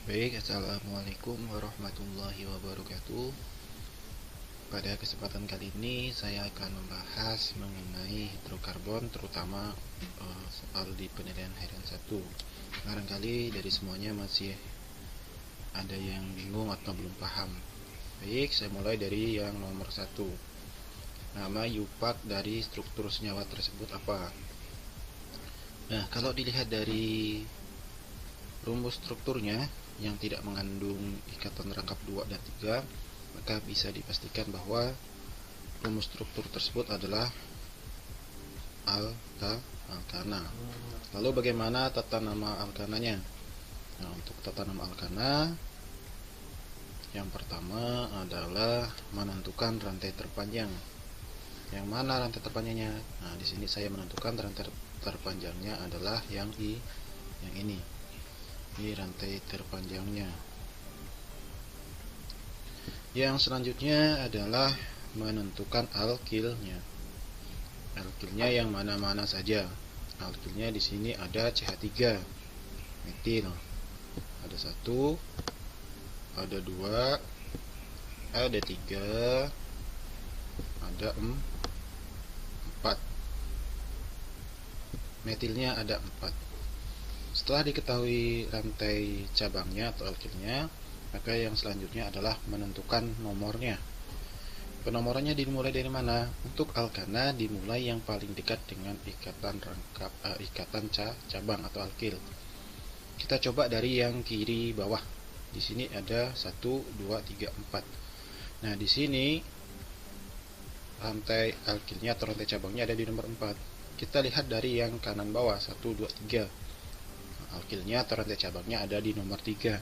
Baik, assalamualaikum warahmatullahi wabarakatuh. Pada kesempatan kali ini saya akan membahas mengenai hidrokarbon, terutama soal di penilaian harian 1. Barangkali dari semuanya masih ada yang bingung atau belum paham. Baik, saya mulai dari yang nomor 1. Nama UPAC dari struktur senyawa tersebut apa? Nah, kalau dilihat dari rumus strukturnya yang tidak mengandung ikatan rangkap 2 dan 3, maka bisa dipastikan bahwa rumus struktur tersebut adalah alkana. Lalu bagaimana tata nama alkananya? Nah, untuk tata nama alkana, yang pertama adalah menentukan rantai terpanjang. Yang mana rantai terpanjangnya? Nah, di sini saya menentukan rantai terpanjangnya adalah yang ini. Ini rantai terpanjangnya. Yang selanjutnya adalah menentukan alkilnya. Alkilnya yang mana-mana saja. Alkilnya di sini ada CH3 metil. Ada 1, ada 2, ada 3, ada 4. Metilnya ada 4. Setelah diketahui rantai cabangnya atau alkilnya, maka yang selanjutnya adalah menentukan nomornya. Penomorannya dimulai dari mana? Untuk alkana dimulai yang paling dekat dengan ikatan cabang atau alkil. Kita coba dari yang kiri bawah. Di sini ada 1, 2, 3, 4. Nah, di sini rantai alkilnya atau rantai cabangnya ada di nomor 4. Kita lihat dari yang kanan bawah, 1, 2, 3. Alkilnya atau rantai cabangnya ada di nomor 3.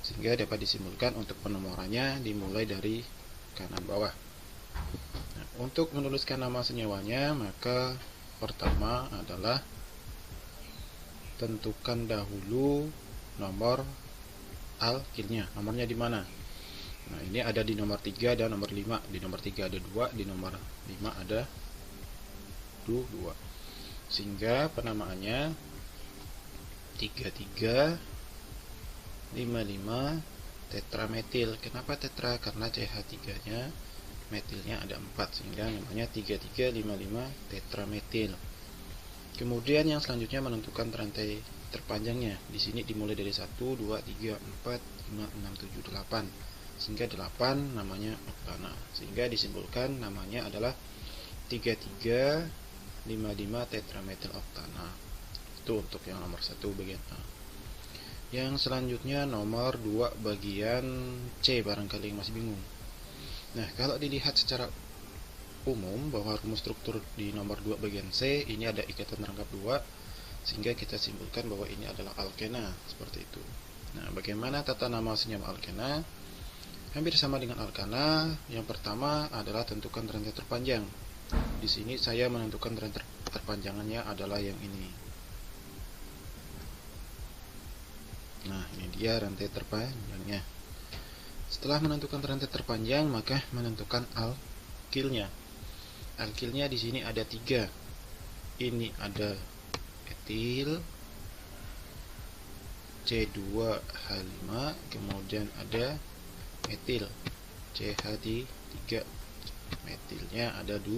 Sehingga dapat disimpulkan untuk penomorannya dimulai dari kanan bawah. Nah, untuk menuliskan nama senyawanya, maka pertama adalah tentukan dahulu nomor alkilnya. Nomornya di mana? Nah, ini ada di nomor 3 dan nomor 5. Di nomor 3 ada 2, di nomor 5 ada 2. Sehingga penamaannya 3355 tetrametil. Kenapa tetra? Karena CH3-nya metilnya ada 4, sehingga namanya 3355 tetrametil. Kemudian yang selanjutnya menentukan rantai terpanjangnya. Di sini dimulai dari 1, 2, 3, 4, 5, 6, 7, 8. Sehingga 8 namanya oktana. Sehingga disimpulkan namanya adalah 3355 tetrametil oktana. Itu untuk yang nomor 1 bagian A. Yang selanjutnya nomor 2 bagian C, barangkali yang masih bingung. Nah, kalau dilihat secara umum bahwa rumus struktur di nomor 2 bagian C ini ada ikatan rangkap 2, sehingga kita simpulkan bahwa ini adalah alkena, seperti itu. Nah, bagaimana tata nama senyawa alkena? Hampir sama dengan alkana. Yang pertama adalah tentukan rantai terpanjang. Di sini saya menentukan rantai terpanjangannya adalah yang ini. Nah, ini dia rantai terpanjangnya. Setelah menentukan rantai terpanjang, maka menentukan alkilnya. Alkilnya di sini ada 3. Ini ada etil, C2H5, kemudian ada metil, CH3. Metilnya ada 2.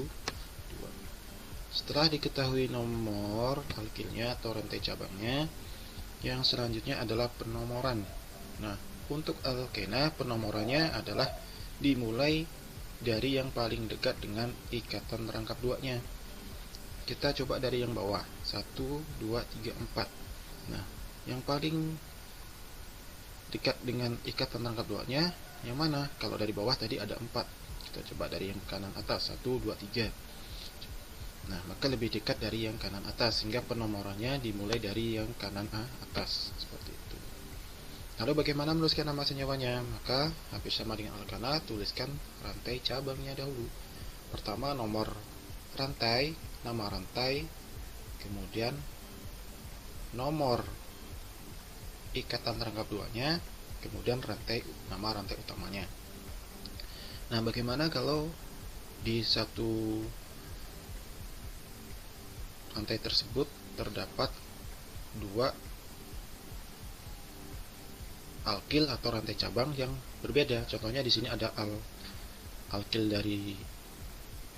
Setelah diketahui nomor alkilnya atau rantai cabangnya, yang selanjutnya adalah penomoran. Nah, untuk alkena penomorannya adalah dimulai dari yang paling dekat dengan ikatan rangkap 2-nya. Kita coba dari yang bawah, 1, 2, 3, 4. Nah, yang paling dekat dengan ikatan rangkap 2-nya yang mana? Kalau dari bawah tadi ada 4. Kita coba dari yang kanan atas, 1, 2, 3. Nah, maka lebih dekat dari yang kanan atas, sehingga penomorannya dimulai dari yang kanan atas, seperti itu. Lalu bagaimana menuliskan nama senyawanya? Maka hampir sama dengan alkana, tuliskan rantai cabangnya dahulu. Pertama nomor rantai, nama rantai, kemudian nomor ikatan rangkap 2-nya, kemudian nama rantai utamanya. Nah, bagaimana kalau di satu rantai tersebut terdapat 2 alkil atau rantai cabang yang berbeda. Contohnya di sini ada alkil dari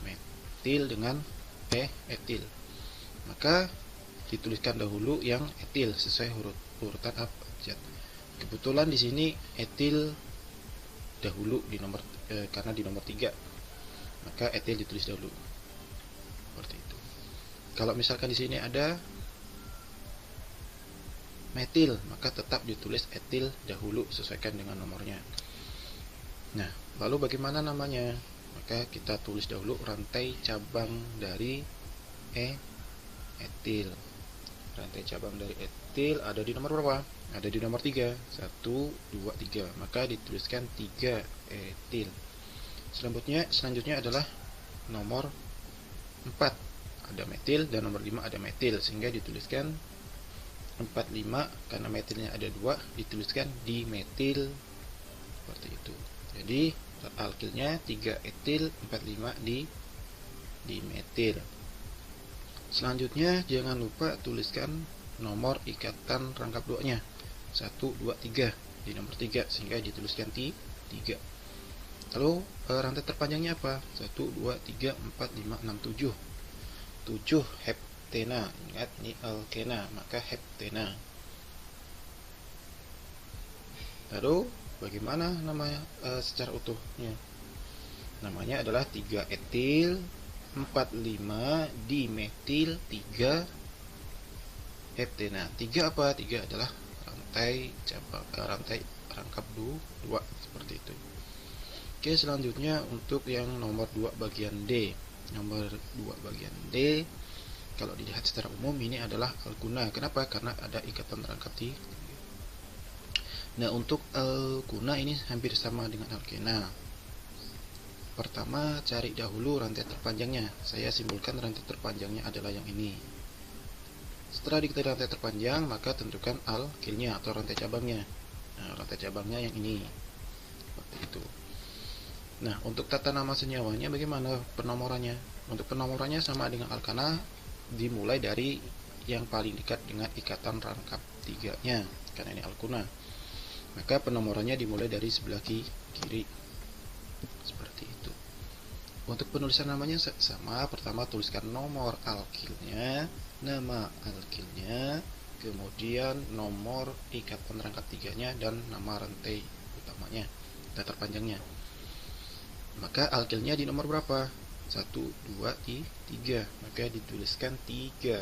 metil dengan etil. Maka dituliskan dahulu yang etil sesuai urutan abjad. Kebetulan di sini etil dahulu di nomor karena di nomor 3. Maka etil ditulis dahulu. Seperti itu. Kalau misalkan di sini ada metil, maka tetap ditulis etil dahulu sesuaikan dengan nomornya. Nah, lalu bagaimana namanya? Maka kita tulis dahulu rantai cabang dari etil. Rantai cabang dari etil ada di nomor berapa? Ada di nomor 3. 1, 2, 3. Maka dituliskan 3 etil. Selanjutnya adalah nomor 4. Ada metil dan nomor 5 ada metil, sehingga dituliskan 45 karena metilnya ada 2, dituliskan dimetil. Seperti itu. Jadi alkilnya 3 etil, 45 dimetil. Selanjutnya jangan lupa tuliskan nomor ikatan rangkap 2-nya. 1, 2, 3 di nomor 3 sehingga dituliskan 3. Lalu rantai terpanjangnya apa? 1, 2, 3, 4, 5, 6, 7. 7 heptena. Ingat ini alkena, maka heptena. Lalu bagaimana namanya secara utuhnya? Namanya adalah 3 etil, 45 dimetil, 3 heptena. 3 apa? 3 adalah rantai cabang, rantai rangkap 2 seperti itu. Oke, selanjutnya untuk yang nomor 2 bagian D. Nomor 2 bagian D, kalau dilihat secara umum ini adalah alkuna. Kenapa? Karena ada ikatan rangkap 3. Nah, untuk alkuna ini hampir sama dengan alkena. Pertama, cari dahulu rantai terpanjangnya. Saya simpulkan rantai terpanjangnya adalah yang ini. Setelah diketahui rantai terpanjang, maka tentukan alkilnya atau rantai cabangnya. Nah, rantai cabangnya yang ini. Seperti itu. Nah, untuk tata nama senyawanya bagaimana penomorannya? Untuk penomorannya sama dengan alkana, dimulai dari yang paling dekat dengan ikatan rangkap 3-nya, karena ini alkuna. Maka penomorannya dimulai dari sebelah kiri. Seperti itu. Untuk penulisan namanya sama, pertama tuliskan nomor alkilnya, nama alkilnya, kemudian nomor ikatan rangkap 3-nya dan nama rantai utamanya, rantai terpanjangnya. Maka alkilnya di nomor berapa? 1, 2, 3. Maka dituliskan 3.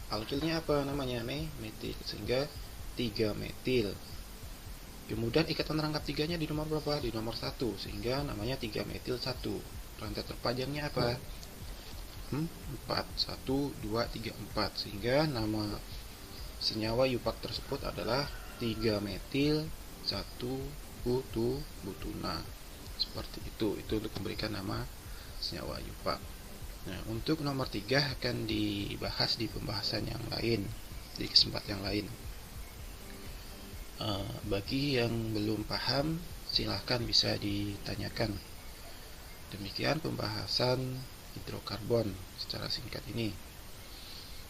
Alkilnya apa namanya? Metil, sehingga 3 metil. Kemudian ikatan rangkap 3-nya di nomor berapa? Di nomor 1, sehingga namanya 3 metil 1. Rantai terpanjangnya apa? 4. 1, 2, 3, 4. Sehingga nama senyawa yupak tersebut adalah 3 metil 1 butuna. Seperti itu untuk memberikan nama senyawa yupak. Nah, untuk nomor 3 akan dibahas di pembahasan yang lain, di kesempatan yang lain. Bagi yang belum paham, silahkan bisa ditanyakan. Demikian pembahasan hidrokarbon secara singkat ini.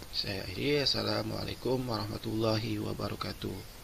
Saya akhiri. Assalamualaikum warahmatullahi wabarakatuh.